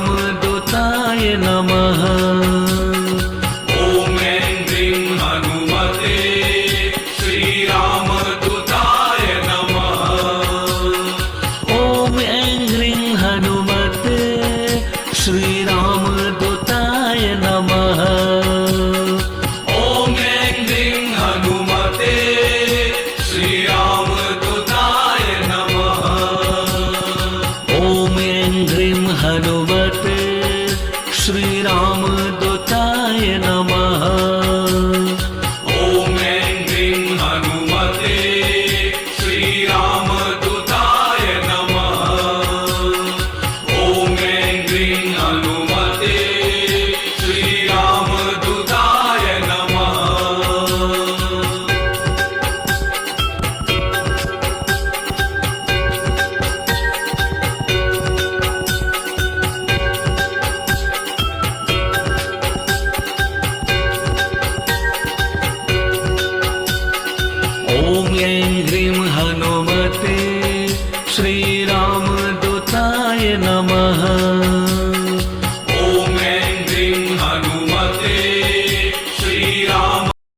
श्रीरामदूताय नमः। ॐ ऐं ह्रीं हनुमते श्रीरामदूताय नमः। ॐ ऐं ह्रीं हनुमते श्रीरामदूताय नमः। ॐ ऐं ह्रीं हनुमते श्रीरामदूताय नमः। ॐ ऐं ह्रीं हनुमते श्रीरामदूताय नमः। ॐ ऐं ह्रीं हनुमते श्रीरामदूताय नमः। ॐ ऐं ह्रीं हनुमते श्रीरामदूताय नमः। ॐ ऐं ह्रीं हनुमते श्री